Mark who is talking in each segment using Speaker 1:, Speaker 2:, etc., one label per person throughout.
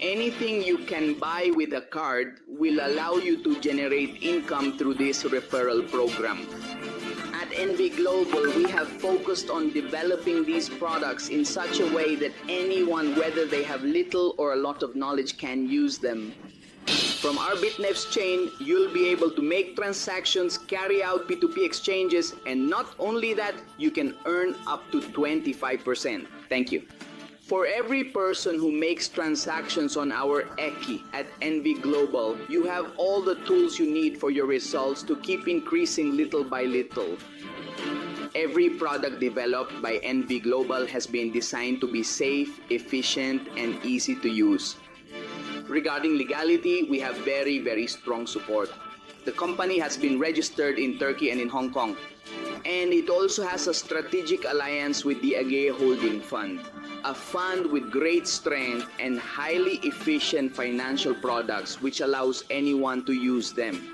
Speaker 1: anything you can buy with a card will allow you to generate income through this referral program. At NV Global, we have focused on developing these products in such a way that anyone, whether they have little or a lot of knowledge, can use them. From our BITNEVEX chain, you'll be able to make transactions, carry out P2P exchanges, and not only that, you can earn up to 25%. Thank you. For every person who makes transactions on our Eki at NV Global, you have all the tools you need for your results to keep increasing little by little. Every product developed by NV Global has been designed to be safe, efficient, and easy to use. Regarding legality, we have very strong support. The company has been registered in Turkey and in Hong Kong. And it also has a strategic alliance with the Agay Holding Fund, a fund with great strength and highly efficient financial products which allows anyone to use them.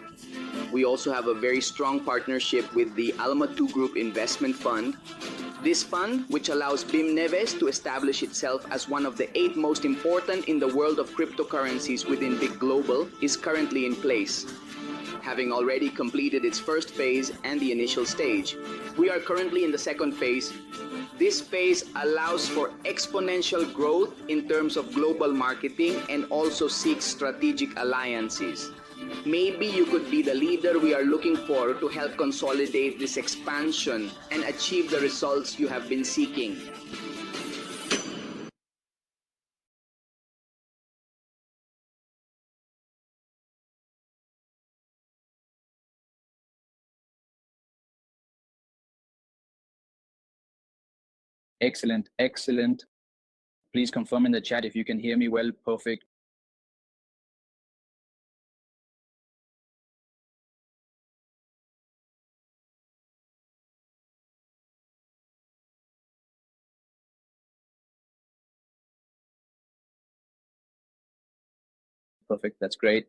Speaker 1: We also have a very strong partnership with the Alma 2 Group Investment Fund. This fund, which allows BITNEVEX to establish itself as one of the 8 most important in the world of cryptocurrencies within Big Global, is currently in place, having already completed its first phase and the initial stage. We are currently in the second phase. This phase allows for exponential growth in terms of global marketing and also seeks strategic alliances. Maybe you could be the leader we are looking for to help consolidate this expansion and achieve the results you have been seeking.
Speaker 2: Excellent, excellent. Please confirm in the chat if you can hear me well. Perfect. Perfect, that's great.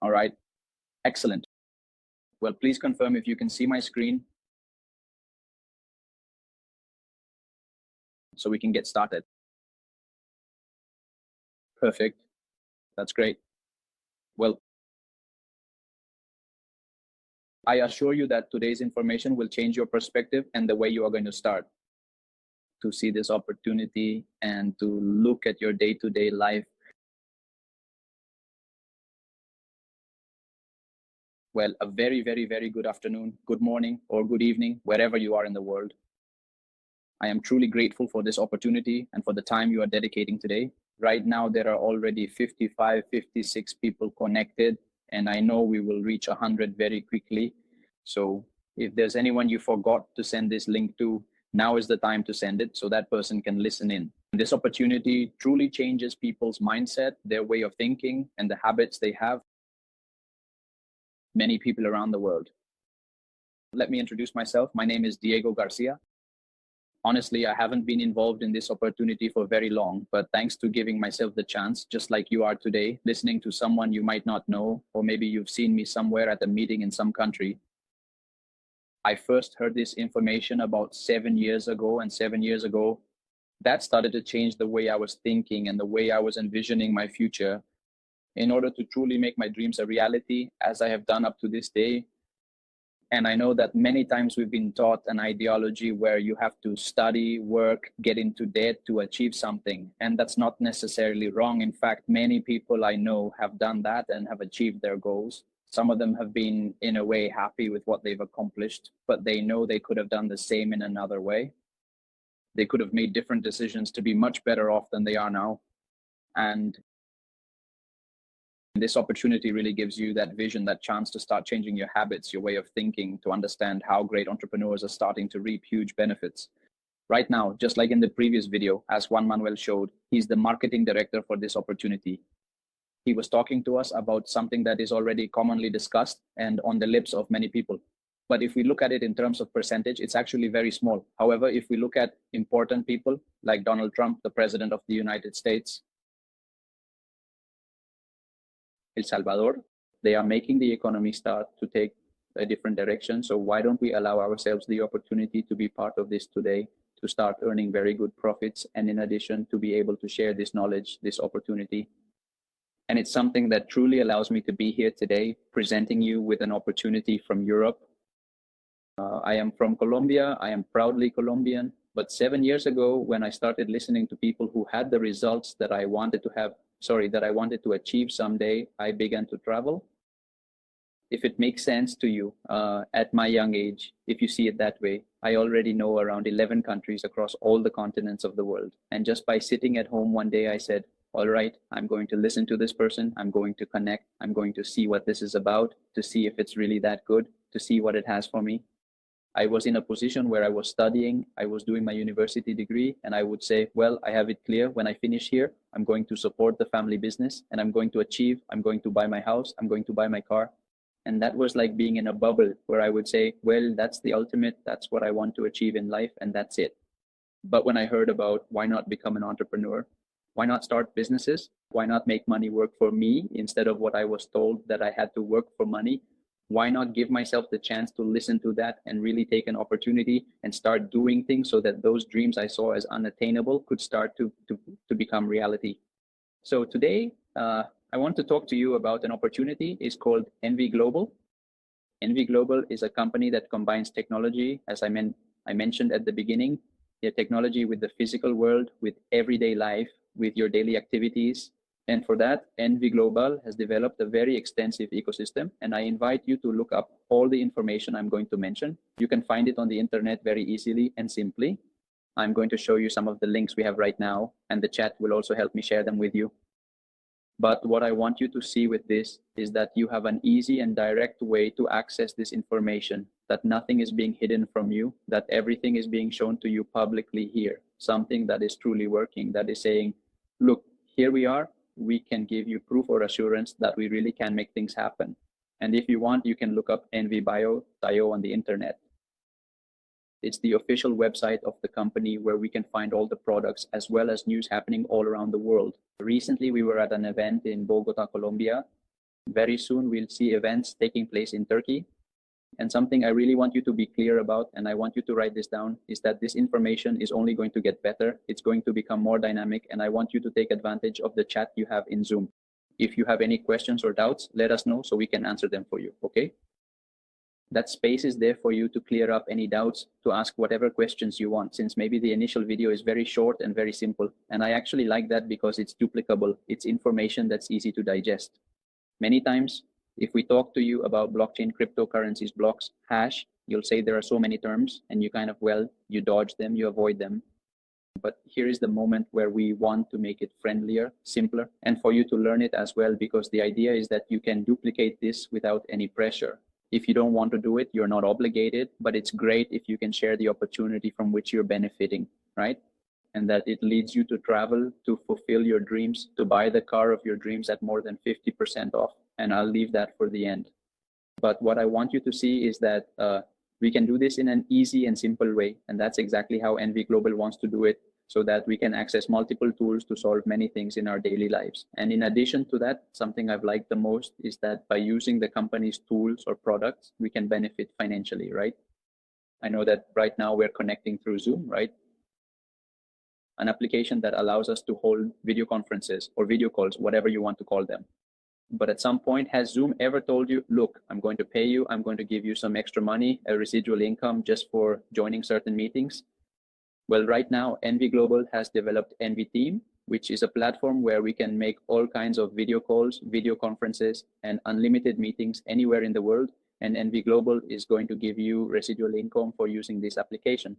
Speaker 2: All right, excellent. Well, please confirm if you can see my screen so we can get started. Perfect, that's great. Well, I assure you that today's information will change your perspective and the way you are going to start to see this opportunity and to look at your day-to-day life. Well, a very good afternoon, good morning, or good evening, wherever you are in the world. I am truly grateful for this opportunity and for the time you are dedicating today. Right now, there are already 55, 56 people connected, and I know we will reach 100 very quickly. So if there's anyone you forgot to send this link to, now is the time to send it so that person can listen in. This opportunity truly changes people's mindset, their way of thinking, and the habits they have. Many people around the world. Let me introduce myself. My name is Diego Garcia. Honestly, I haven't been involved in this opportunity for very long, but thanks to giving myself the chance, just like you are today, listening to someone you might not know, or maybe you've seen me somewhere at a meeting in some country. I first heard this information about 7 years ago, and 7 years ago, that started to change the way I was thinking and the way I was envisioning my future in order to truly make my dreams a reality, as I have done up to this day. And I know that many times we've been taught an ideology where you have to study, work, get into debt to achieve something. And that's not necessarily wrong. In fact, many people I know have done that and have achieved their goals. Some of them have been, in a way, happy with what they've accomplished, but they know they could have done the same in another way. They could have made different decisions to be much better off than they are now. And this opportunity really gives you that vision, that chance to start changing your habits, your way of thinking, to understand how great entrepreneurs are starting to reap huge benefits. Right now, just like in the previous video, as Juan Manuel showed, he's the marketing director for this opportunity. He was talking to us about something that is already commonly discussed and on the lips of many people. But if we look at it in terms of percentage, it's actually very small. However, if we look at important people like Donald Trump, the President of the United States, El Salvador, they are making the economy start to take a different direction. So why don't we allow ourselves the opportunity to be part of this today, to start earning very good profits, and in addition, to be able to share this knowledge, this opportunity. And it's something that truly allows me to be here today, presenting you with an opportunity from Europe. I am from Colombia. I am proudly Colombian. But 7 years ago, when I started listening to people who had the results that I wanted to achieve someday, I began to travel. If it makes sense to you, at my young age, if you see it that way, I already know around 11 countries across all the continents of the world. And just by sitting at home one day, I said, all right, I'm going to listen to this person. I'm going to connect. I'm going to see what this is about, to see if it's really that good, to see what it has for me. I was in a position where I was studying, I was doing my university degree, and I would say, well, I have it clear. When I finish here, I'm going to support the family business, and I'm going to achieve, I'm going to buy my house, I'm going to buy my car. And that was like being in a bubble where I would say, well, that's the ultimate, that's what I want to achieve in life, and that's it. But when I heard about why not become an entrepreneur, why not start businesses, why not make money work for me instead of what I was told that I had to work for money, why not give myself the chance to listen to that and really take an opportunity and start doing things so that those dreams I saw as unattainable could start to become reality. So today, I want to talk to you about an opportunity. It's called NV Global. NV Global is a company that combines technology, as I mentioned at the beginning, the technology with the physical world, with everyday life, with your daily activities. And for that, NV Global has developed a very extensive ecosystem, and I invite you to look up all the information I'm going to mention. You can find it on the internet very easily and simply. I'm going to show you some of the links we have right now, and the chat will also help me share them with you. But what I want you to see with this is that you have an easy and direct way to access this information, that nothing is being hidden from you, that everything is being shown to you publicly here, something that is truly working, that is saying, look, here we are. We can give you proof or assurance that we really can make things happen. And if you want, you can look up nvbio.io on the internet. It's the official website of the company where we can find all the products as well as news happening all around the world. Recently, we were at an event in Bogota, Colombia. Very soon, we'll see events taking place in Turkey. And something I really want you to be clear about, and I want you to write this down, is that this information is only going to get better. It's going to become more dynamic, and I want you to take advantage of the chat you have in Zoom. If you have any questions or doubts, let us know so we can answer them for you, okay? That space is there for you to clear up any doubts, to ask whatever questions you want, since maybe the initial video is very short and very simple. And I actually like that because it's duplicable. It's information that's easy to digest. Many times, if we talk to you about blockchain, cryptocurrencies, blocks, hash, you'll say there are so many terms and you kind of, well, you dodge them, you avoid them. But here is the moment where we want to make it friendlier, simpler, and for you to learn it as well, because the idea is that you can duplicate this without any pressure. If you don't want to do it, you're not obligated, but it's great if you can share the opportunity from which you're benefiting, right? And that it leads you to travel, to fulfill your dreams, to buy the car of your dreams at more than 50% off. And I'll leave that for the end. But what I want you to see is that we can do this in an easy and simple way. And that's exactly how NV Global wants to do it, so that we can access multiple tools to solve many things in our daily lives. And in addition to that, something I've liked the most is that by using the company's tools or products, we can benefit financially, right? I know that right now we're connecting through Zoom, right? An application that allows us to hold video conferences or video calls, whatever you want to call them. But at some point, has Zoom ever told you, look, I'm going to pay you, I'm going to give you some extra money, a residual income just for joining certain meetings? Well, right now, NV Global has developed NV Team, which is a platform where we can make all kinds of video calls, video conferences, and unlimited meetings anywhere in the world. And NV Global is going to give you residual income for using this application.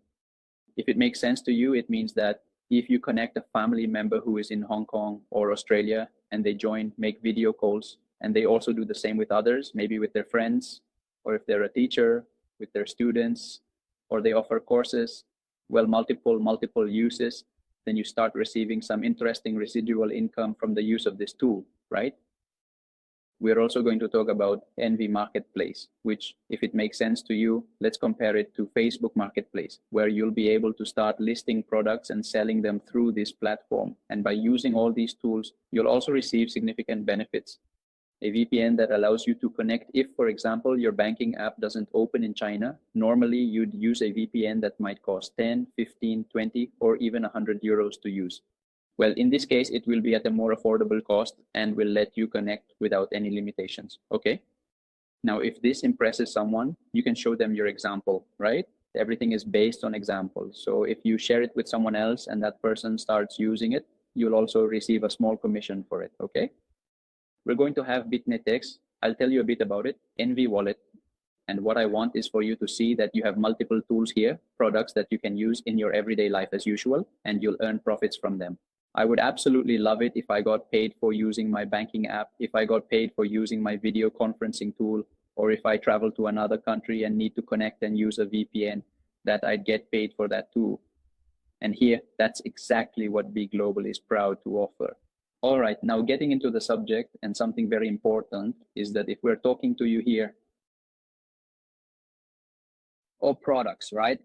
Speaker 2: If it makes sense to you, it means that if you connect a family member who is in Hong Kong or Australia and they join, make video calls, and they also do the same with others, maybe with their friends, or if they're a teacher, with their students, or they offer courses, well, multiple uses, then you start receiving some interesting residual income from the use of this tool, right? We're also going to talk about NV Marketplace, which, if it makes sense to you, let's compare it to Facebook Marketplace, where you'll be able to start listing products and selling them through this platform. And by using all these tools, you'll also receive significant benefits. A VPN that allows you to connect if, for example, your banking app doesn't open in China. Normally, you'd use a VPN that might cost 10, 15, 20, or even 100 euros to use. Well, in this case, it will be at a more affordable cost and will let you connect without any limitations, okay? Now, if this impresses someone, you can show them your example, right? Everything is based on examples. So if you share it with someone else and that person starts using it, you'll also receive a small commission for it, okay? We're going to have BITNEVEX. I'll tell you a bit about it, NV Wallet. And what I want is for you to see that you have multiple tools here, products that you can use in your everyday life as usual, and you'll earn profits from them. I would absolutely love it if I got paid for using my banking app, if I got paid for using my video conferencing tool, or if I travel to another country and need to connect and use a VPN, that I'd get paid for that too. And here, that's exactly what B Global is proud to offer. All right, now getting into the subject, and something very important is that if we're talking to you here of products, right,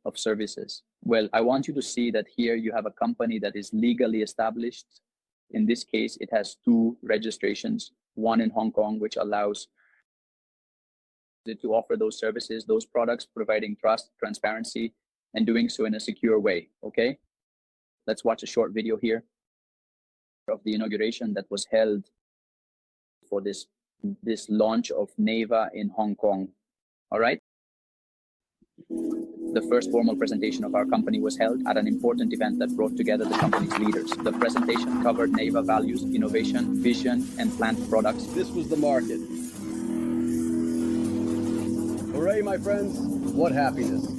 Speaker 2: of services, well, I want you to see that here you have a company that is legally established. In this case, it has 2 registrations, one in Hong Kong, which allows it to offer those services, those products, providing trust, transparency, and doing so in a secure way, okay? Let's watch a short video here of the inauguration that was held for this launch of NEVA in Hong Kong, all right? The first formal presentation of our company was held at an important event that brought together the company's leaders. The presentation covered NEVA values, innovation, vision, and planned products.
Speaker 3: This was the market. Hooray, my friends. What happiness.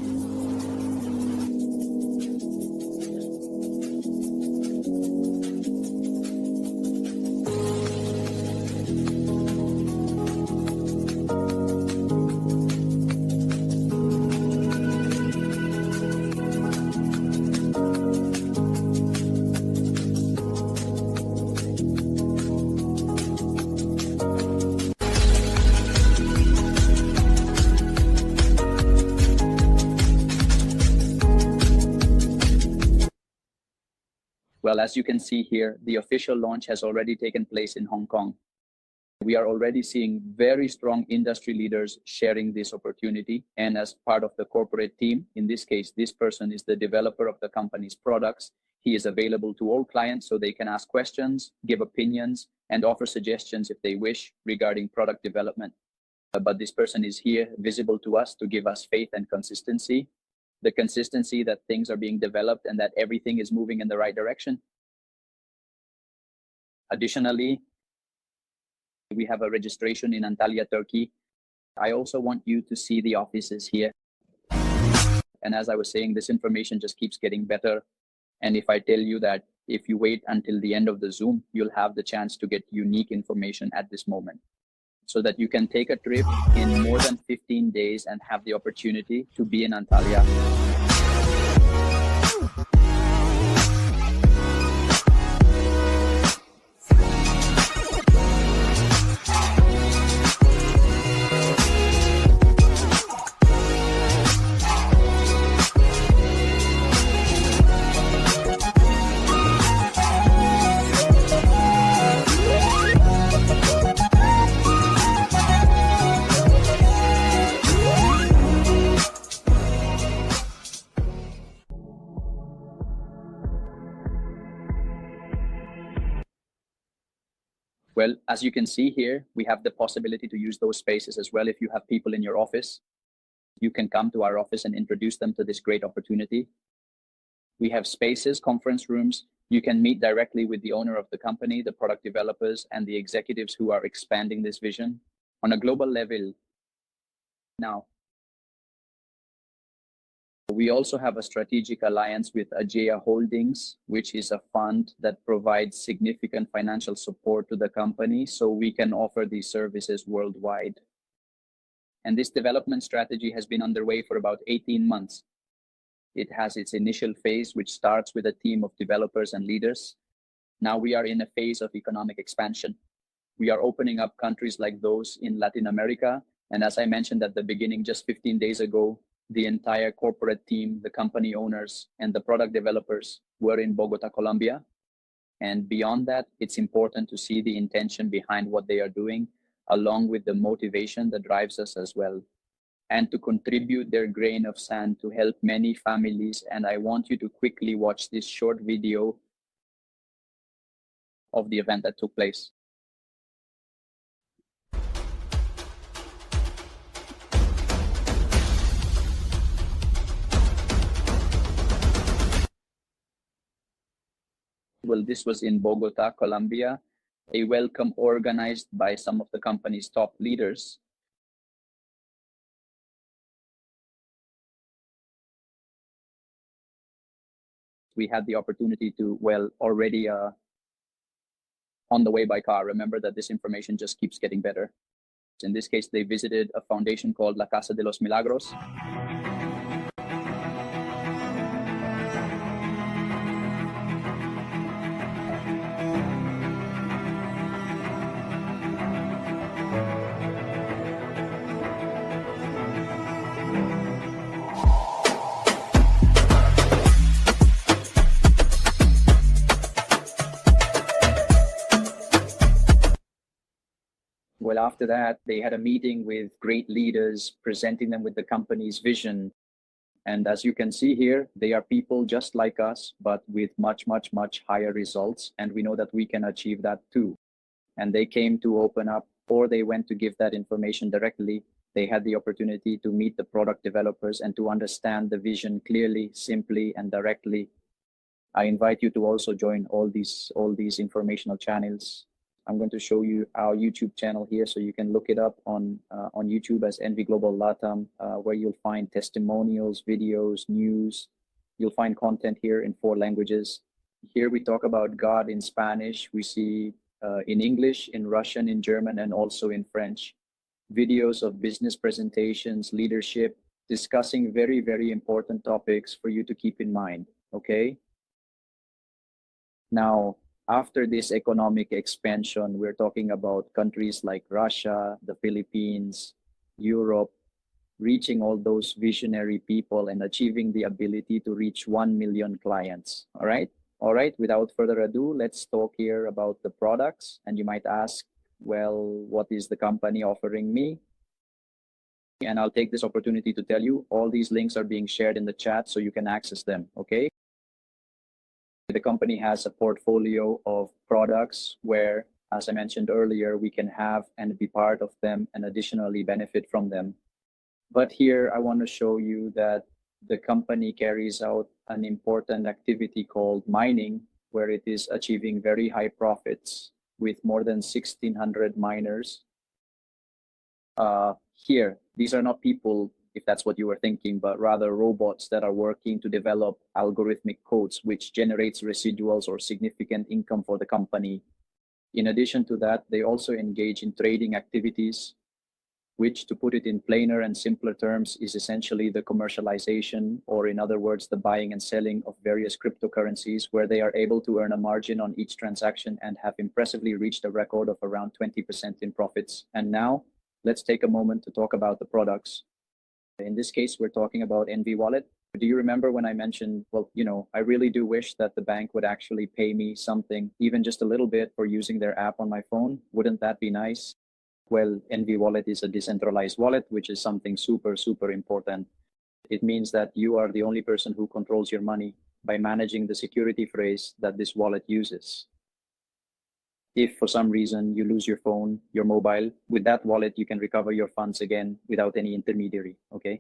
Speaker 2: Well, as you can see here, the official launch has already taken place in Hong Kong. We are already seeing very strong industry leaders sharing this opportunity. And as part of the corporate team, in this case, this person is the developer of the company's products. He is available to all clients so they can ask questions, give opinions, and offer suggestions if they wish regarding product development. But this person is here, visible to us, to give us faith and consistency. The consistency that things are being developed and that everything is moving in the right direction. Additionally, we have a registration in Antalya, Turkey. I also want you to see the offices here. And as I was saying, this information just keeps getting better. And if I tell you that if you wait until the end of the Zoom, you'll have the chance to get unique information at this moment, so that you can take a trip in more than 15 days and have the opportunity to be in Antalya. Well, as you can see here, we have the possibility to use those spaces as well. If you have people in your office, you can come to our office and introduce them to this great opportunity. We have spaces, conference rooms. You can meet directly with the owner of the company, the product developers, and the executives who are expanding this vision on a global level. Now, we also have a strategic alliance with Ajaya Holdings, which is a fund that provides significant financial support to the company so we can offer these services worldwide. And this development strategy has been underway for about 18 months. It has its initial phase, which starts with a team of developers and leaders. Now we are in a phase of economic expansion. We are opening up countries like those in Latin America. And as I mentioned at the beginning, just 15 days ago, the entire corporate team, the company owners, and the product developers were in Bogota, Colombia. And beyond that, it's important to see the intention behind what they are doing, along with the motivation that drives us as well, and to contribute their grain of sand to help many families. And I want you to quickly watch this short video of the event that took place. Well, this was in Bogota, Colombia, a welcome organized by some of the company's top leaders. We had the opportunity to, well, already on the way by car. Remember that this information just keeps getting better. In this case, they visited a foundation called La Casa de los Milagros. Well, after that, they had a meeting with great leaders, presenting them with the company's vision. And as you can see here, they are people just like us, but with much, much, much higher results. And we know that we can achieve that too. And they came to open up, or they went to give that information directly. They had the opportunity to meet the product developers and to understand the vision clearly, simply, and directly. I invite you to also join all these informational channels. I'm going to show you our YouTube channel here, so you can look it up on YouTube as NV Global LATAM, where you'll find testimonials, videos, news. You'll find content here in 4 languages. Here we talk about God in Spanish. We see in English, in Russian, in German, and also in French. Videos of business presentations, leadership, discussing very, very important topics for you to keep in mind, okay? Now, after this economic expansion, we're talking about countries like Russia, the Philippines, Europe, reaching all those visionary people and achieving the ability to reach 1 million clients. All right? All right, without further ado, let's talk here about the products. And you might ask, well, what is the company offering me? And I'll take this opportunity to tell you, all these links are being shared in the chat so you can access them, okay? The company has a portfolio of products where, as I mentioned earlier, we can have and be part of them and additionally benefit from them. But here I want to show you that the company carries out an important activity called mining, where it is achieving very high profits with more than 1,600 miners. Here, these are not people, if that's what you were thinking, but rather robots that are working to develop algorithmic codes, which generates residuals or significant income for the company. In addition to that, they also engage in trading activities, which, to put it in plainer and simpler terms, is essentially the commercialization, or in other words, the buying and selling of various cryptocurrencies, where they are able to earn a margin on each transaction and have impressively reached a record of around 20% in profits. And now, let's take a moment to talk about the products. In this case, we're talking about NV Wallet. Do you remember when I mentioned, well, you know, I really do wish that the bank would actually pay me something, even just a little bit, for using their app on my phone? Wouldn't that be nice? Well, NV Wallet is a decentralized wallet, which is something super, super important. It means that you are the only person who controls your money by managing the security phrase that this wallet uses. If for some reason you lose your phone, your mobile, with that wallet, you can recover your funds again without any intermediary, okay?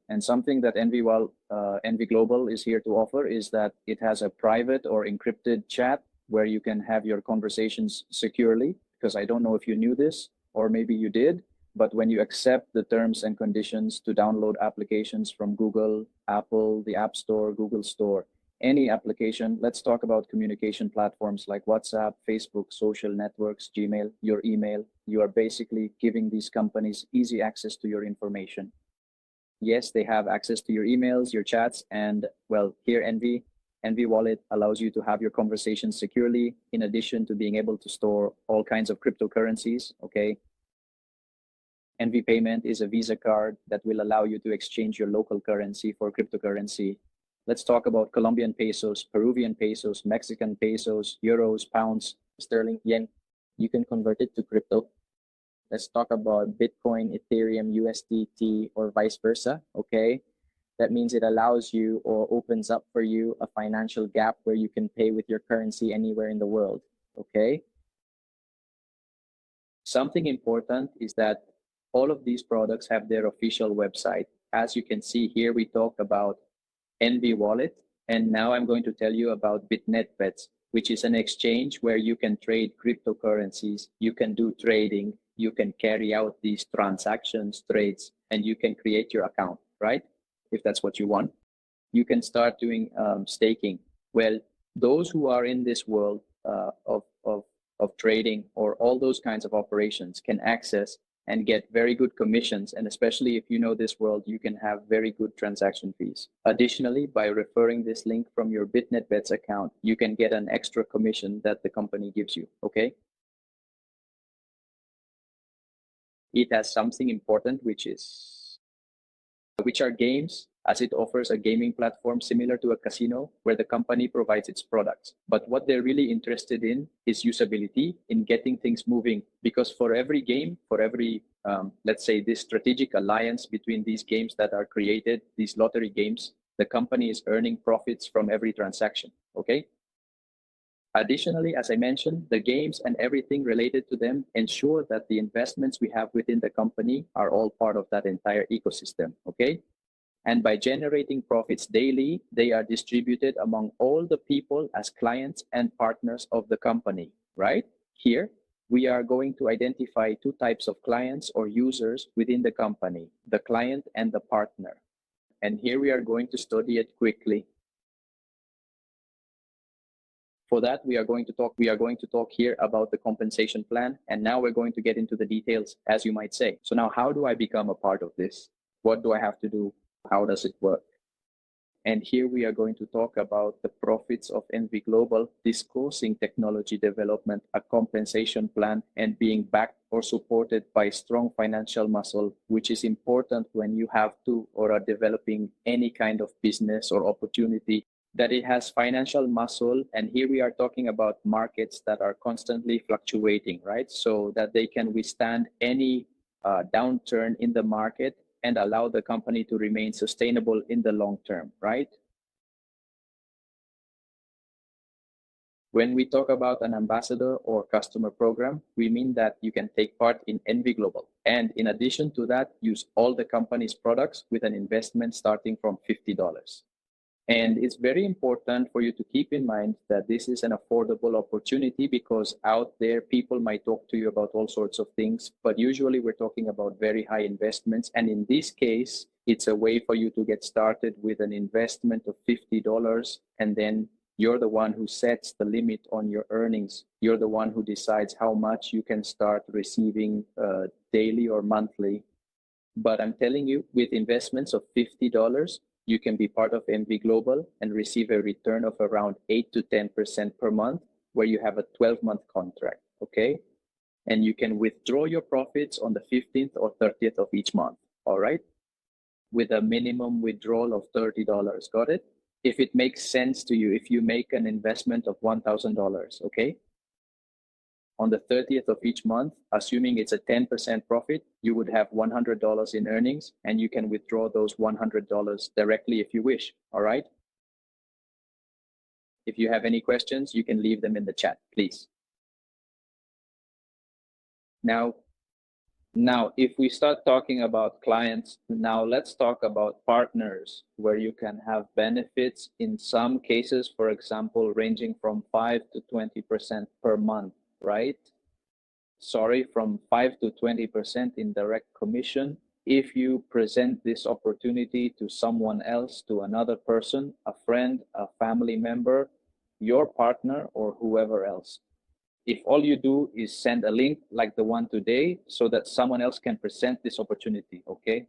Speaker 2: And something that NV Global is here to offer is that it has a private or encrypted chat where you can have your conversations securely, because I don't know if you knew this, or maybe you did, but when you accept the terms and conditions to download applications from Google, Apple, the App Store, Google Store, any application, let's talk about communication platforms like WhatsApp, Facebook, social networks, Gmail, your email. You are basically giving these companies easy access to your information. Yes, they have access to your emails, your chats, and well, here NV, NV Wallet allows you to have your conversations securely, in addition to being able to store all kinds of cryptocurrencies, okay? NV Payment is a Visa card that will allow you to exchange your local currency for cryptocurrency. Let's talk about Colombian pesos, Peruvian pesos, Mexican pesos, euros, pounds, sterling, yen. You can convert it to crypto. Let's talk about Bitcoin, Ethereum, USDT, or vice versa, okay? That means it allows you or opens up for you a financial gap where you can pay with your currency anywhere in the world, okay? Something important is that all of these products have their official website. As you can see here, we talk about NV Wallet, and now I'm going to tell you about BITNEVEX, which is an exchange where you can trade cryptocurrencies, you can do trading, you can carry out these transactions, trades, and you can create your account, right? If that's what you want. You can start doing staking. Well, those who are in this world of trading or all those kinds of operations can access and get very good commissions. And especially if you know this world, you can have very good transaction fees. Additionally, by referring this link from your BITNEVEX account, you can get an extra commission that the company gives you, okay? It has something important, which are games, as it offers a gaming platform similar to a casino where the company provides its products. But what they're really interested in is usability, in getting things moving, because for every game, for every, let's say, this strategic alliance between these games that are created, these lottery games, the company is earning profits from every transaction, okay? Additionally, as I mentioned, the games and everything related to them ensure that the investments we have within the company are all part of that entire ecosystem, okay? And by generating profits daily, they are distributed among all the people as clients and partners of the company, right? Here, we are going to identify two types of clients or users within the company, the client and the partner. And here we are going to study it quickly. For that, we are going to talk here about the compensation plan. And now we're going to get into the details, as you might say. So now, how do I become a part of this? What do I have to do? How does it work? And here we are going to talk about the profits of NV Global, disclosing technology development, a compensation plan, and being backed or supported by strong financial muscle, which is important when you have to or are developing any kind of business or opportunity, that it has financial muscle. And here we are talking about markets that are constantly fluctuating, right? So that they can withstand any downturn in the market and allow the company to remain sustainable in the long term, right? When we talk about an ambassador or customer program, we mean that you can take part in NV Global. And in addition to that, use all the company's products with an investment starting from $50. And it's very important for you to keep in mind that this is an affordable opportunity, because out there, people might talk to you about all sorts of things, but usually we're talking about very high investments. And in this case, it's a way for you to get started with an investment of $50. And then you're the one who sets the limit on your earnings. You're the one who decides how much you can start receiving daily or monthly. But I'm telling you, with investments of $50, you can be part of NV Global and receive a return of around 8 to 10% per month, where you have a 12-month contract, okay? And you can withdraw your profits on the 15th or 30th of each month, all right? With a minimum withdrawal of $30, got it? If it makes sense to you, if you make an investment of $1,000, okay? On the 30th of each month, assuming it's a 10% profit, you would have $100 in earnings, and you can withdraw those $100 directly if you wish, all right? If you have any questions, you can leave them in the chat, please. Now, if we start talking about clients, now let's talk about partners, where you can have benefits in some cases, for example, ranging from 5 to 20% per month. Right? Sorry, from 5 to 20% in direct commission if you present this opportunity to someone else, to another person, a friend, a family member, your partner, or whoever else. If all you do is send a link like the one today so that someone else can present this opportunity, okay?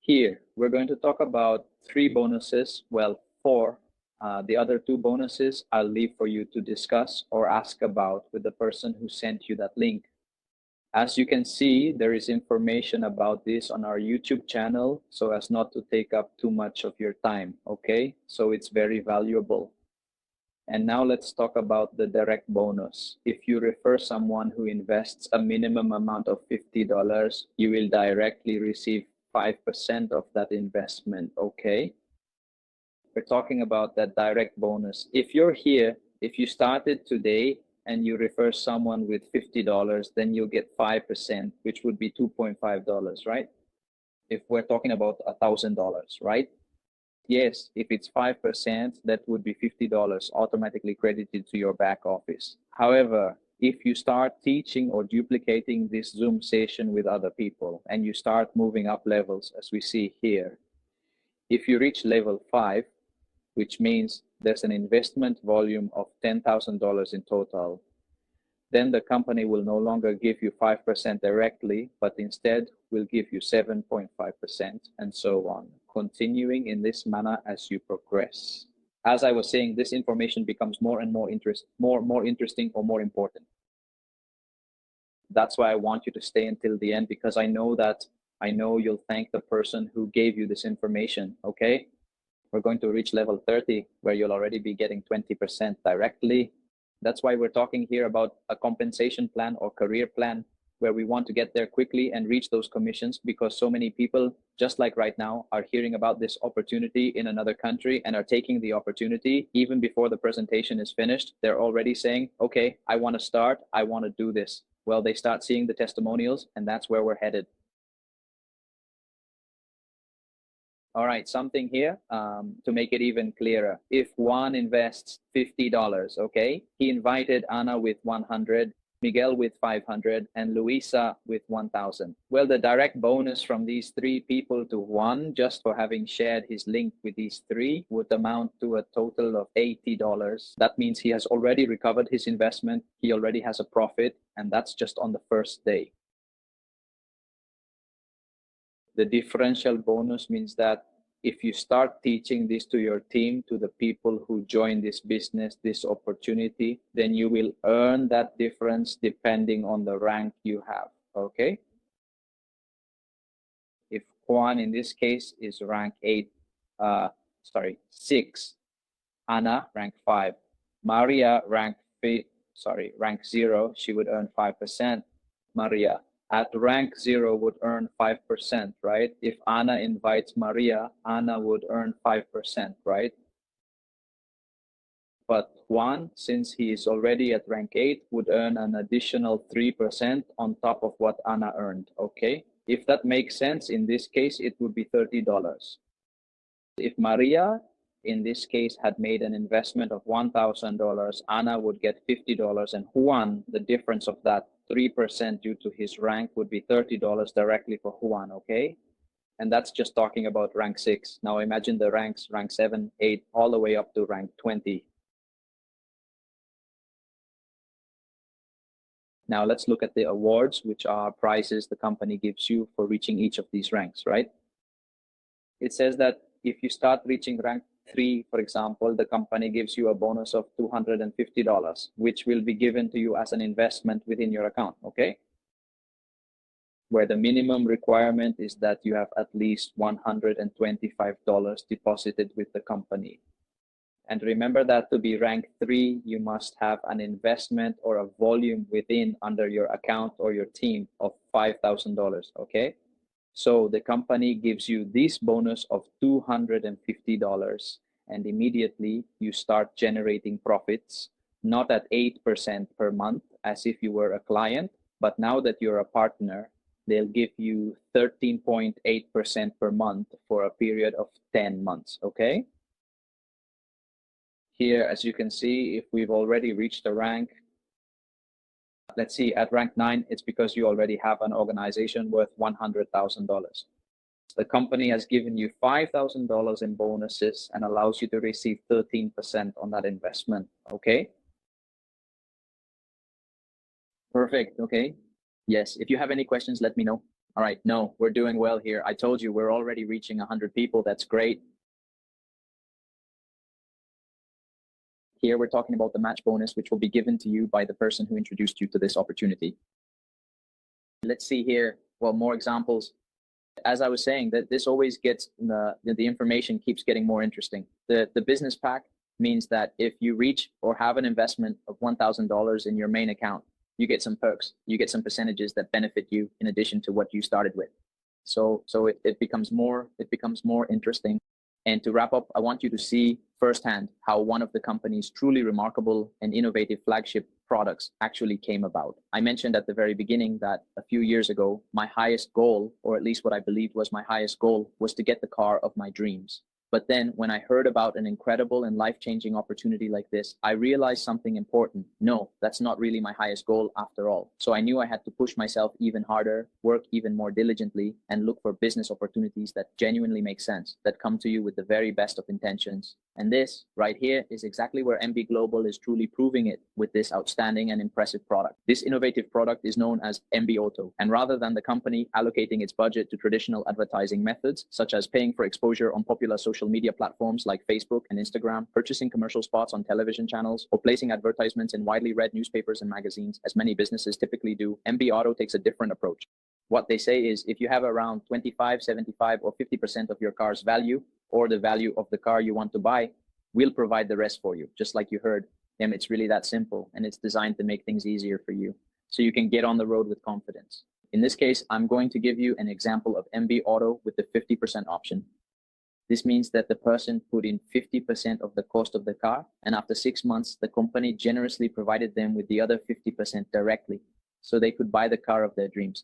Speaker 2: Here, we're going to talk about 3 bonuses, well, 4, The other two bonuses I'll leave for you to discuss or ask about with the person who sent you that link. As you can see, there is information about this on our YouTube channel so as not to take up too much of your time, okay? So it's very valuable. And now let's talk about the direct bonus. If you refer someone who invests a minimum amount of $50, you will directly receive 5% of that investment, okay? We're talking about that direct bonus. If you're here, if you started today and you refer someone with $50, then you'll get 5%, which would be $2.5, right? If we're talking about $1,000, right? Yes, if it's 5%, that would be $50 automatically credited to your back office. However, if you start teaching or duplicating this Zoom session with other people and you start moving up levels, as we see here, if you reach level 5, which means there's an investment volume of $10,000 in total, then the company will no longer give you 5% directly, but instead will give you 7.5% and so on, continuing in this manner as you progress. As I was saying, this information becomes more and more interesting or more important. That's why I want you to stay until the end, because I know you'll thank the person who gave you this information, okay? We're going to reach level 30, where you'll already be getting 20% directly. That's why we're talking here about a compensation plan or career plan, where we want to get there quickly and reach those commissions, because so many people, just like right now, are hearing about this opportunity in another country and are taking the opportunity even before the presentation is finished. They're already saying, okay, I want to start, I want to do this. Well, they start seeing the testimonials, and that's where we're headed. All right, something here to make it even clearer. If Juan invests $50, okay, he invited Ana with 100, Miguel with 500, and Luisa with 1,000. Well, the direct bonus from these three people to Juan, just for having shared his link with these three, would amount to a total of $80. That means he has already recovered his investment, he already has a profit, and that's just on the first day. The differential bonus means that if you start teaching this to your team, to the people who join this business, this opportunity, then you will earn that difference depending on the rank you have, okay? If Juan, in this case, is rank 6, Ana, rank 5, Maria, rank 0, she would earn 5%. Maria at rank 0 would earn 5%, right? If Ana invites Maria, Ana would earn 5%, right? But Juan, since he is already at rank 8, would earn an additional 3% on top of what Ana earned, okay? If that makes sense, in this case, it would be $30. If Maria, in this case, had made an investment of $1,000, Ana would get $50, and Juan, the difference of that 3% due to his rank would be $30 directly for Juan, okay? And that's just talking about rank 6. Now imagine the ranks, rank 7, 8, all the way up to rank 20. Now let's look at the awards, which are prizes the company gives you for reaching each of these ranks, right? It says that if you start reaching rank 3, for example, the company gives you a bonus of $250, which will be given to you as an investment within your account, okay? Where the minimum requirement is that you have at least $125 deposited with the company. And remember that to be rank 3, you must have an investment or a volume within under your account or your team of $5,000, okay? So the company gives you this bonus of $250, and immediately you start generating profits, not at 8% per month as if you were a client, but now that you're a partner, they'll give you 13.8% per month for a period of 10 months, okay? Here, as you can see, if we've already reached a rank, let's see, at rank 9, it's because you already have an organization worth $100,000. The company has given you $5,000 in bonuses and allows you to receive 13% on that investment, okay? Perfect, okay? Yes, if you have any questions, let me know. All right, no, we're doing well here. I told you we're already reaching 100 people. That's great. Here we're talking about the match bonus, which will be given to you by the person who introduced you to this opportunity. Let's see here, well, more examples. As I was saying, that this always gets, the information keeps getting more interesting. The business pack means that if you reach or have an investment of $1,000 in your main account, you get some perks, you get some percentages that benefit you in addition to what you started with. So it becomes more interesting. And to wrap up, I want you to see firsthand how one of the company's truly remarkable and innovative flagship products actually came about. I mentioned at the very beginning that a few years ago, my highest goal, or at least what I believed was my highest goal, was to get the car of my dreams. But then when I heard about an incredible and life-changing opportunity like this, I realized something important. No, that's not really my highest goal after all. So I knew I had to push myself even harder, work even more diligently, and look for business opportunities that genuinely make sense, that come to you with the very best of intentions. And this right here is exactly where NV Global is truly proving it with this outstanding and impressive product. This innovative product is known as NV Auto. And rather than the company allocating its budget to traditional advertising methods, such as paying for exposure on popular social media platforms like Facebook and Instagram, purchasing commercial spots on television channels, or placing advertisements in widely read newspapers and magazines, as many businesses typically do, NV Auto takes a different approach. What they say is if you have around 25, 75, or 50% of your car's value, or the value of the car you want to buy, we'll provide the rest for you. Just like you heard, it's really that simple, and it's designed to make things easier for you so you can get on the road with confidence. In this case, I'm going to give you an example of NV Auto with the 50% option. This means that the person put in 50% of the cost of the car, and after 6 months, the company generously provided them with the other 50% directly, so they could buy the car of their dreams.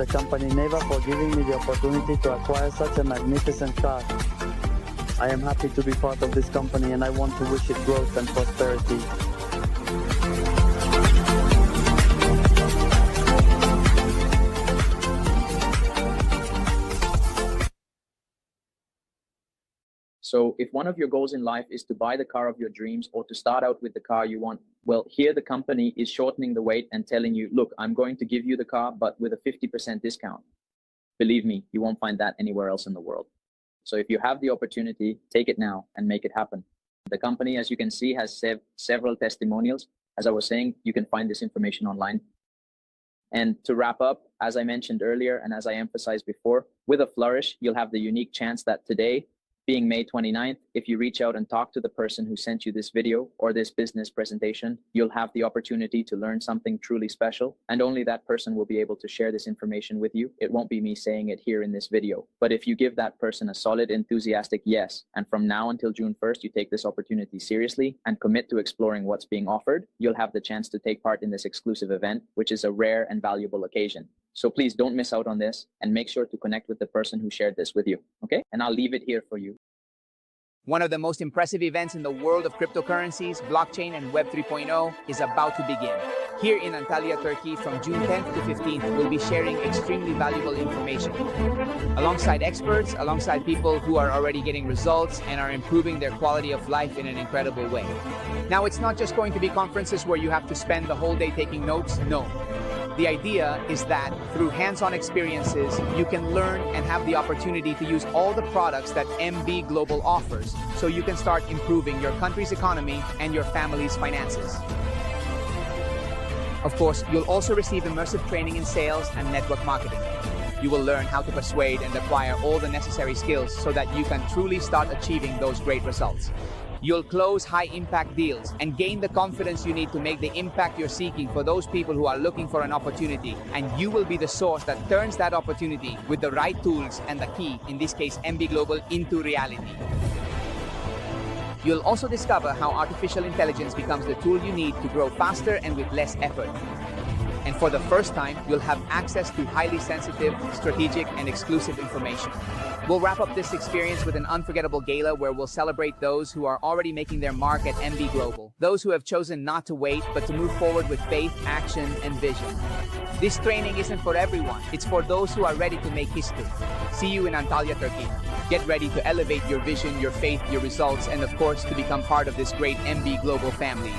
Speaker 4: Company NEVA for giving me the opportunity to acquire such a magnificent car. I am happy to be part of this company, and I want to wish it growth and prosperity.
Speaker 2: So if one of your goals in life is to buy the car of your dreams or to start out with the car you want, well, here the company is shortening the wait and telling you, look, I'm going to give you the car, but with a 50% discount. Believe me, you won't find that anywhere else in the world. So if you have the opportunity, take it now and make it happen. The company, as you can see, has several testimonials. As I was saying, you can find this information online. And to wrap up, as I mentioned earlier, and as I emphasized before, with a flourish, you'll have the unique chance that today, being May 29th, if you reach out and talk to the person who sent you this video or this business presentation, you'll have the opportunity to learn something truly special. And only that person will be able to share this information with you. It won't be me saying it here in this video. But if you give that person a solid, enthusiastic yes, and from now until June 1st, you take this opportunity seriously and commit to exploring what's being offered, you'll have the chance to take part in this exclusive event, which is a rare and valuable occasion. So please don't miss out on this and make sure to connect with the person who shared this with you, okay? And I'll leave it here for you.
Speaker 5: One of the most impressive events in the world of cryptocurrencies, blockchain, and Web 3.0 is about to begin. Here in Antalya, Turkey, from June 10th to 15th, we'll be sharing extremely valuable information. Alongside experts, alongside people who are already getting results and are improving their quality of life in an incredible way. Now, it's not just going to be conferences where you have to spend the whole day taking notes, no. The idea is that through hands-on experiences, you can learn and have the opportunity to use all the products that NV Global offers, so you can start improving your country's economy and your family's finances. Of course, you'll also receive immersive training in sales and network marketing. You will learn how to persuade and acquire all the necessary skills so that you can truly start achieving those great results. You'll close high-impact deals and gain the confidence you need to make the impact you're seeking for those people who are looking for an opportunity, and you will be the source that turns that opportunity with the right tools and the key, in this case NV Global, into reality. You'll also discover how artificial intelligence becomes the tool you need to grow faster and with less effort. And for the first time, you'll have access to highly sensitive, strategic, and exclusive information. We'll wrap up this experience with an unforgettable gala where we'll celebrate those who are already making their mark at NV Global, those who have chosen not to wait, but to move forward with faith, action, and vision. This training isn't for everyone. It's for those who are ready to make history. See you in Antalya, Turkey. Get ready to elevate your vision, your faith, your results, and of course, to become part of this great NV Global family.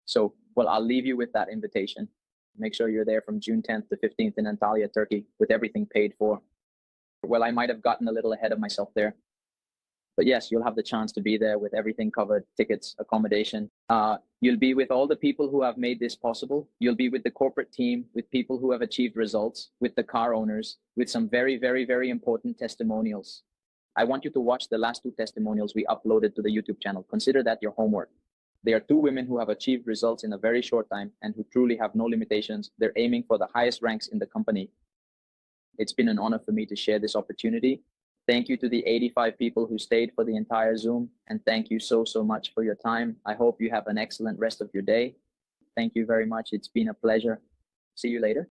Speaker 2: So, well, I'll leave you with that invitation. Make sure you're there from June 10th to 15th in Antalya, Turkey, with everything paid for. Well, I might have gotten a little ahead of myself there. But yes, you'll have the chance to be there with everything covered, tickets, accommodation. You'll be with all the people who have made this possible. You'll be with the corporate team, with people who have achieved results, with the car owners, with some very, very, very important testimonials. I want you to watch the last 2 testimonials we uploaded to the YouTube channel. Consider that your homework. They are 2 women who have achieved results in a very short time and who truly have no limitations. They're aiming for the highest ranks in the company. It's been an honor for me to share this opportunity. Thank you to the 85 people who stayed for the entire Zoom. And thank you so, so much for your time. I hope you have an excellent rest of your day. Thank you very much. It's been a pleasure. See you later.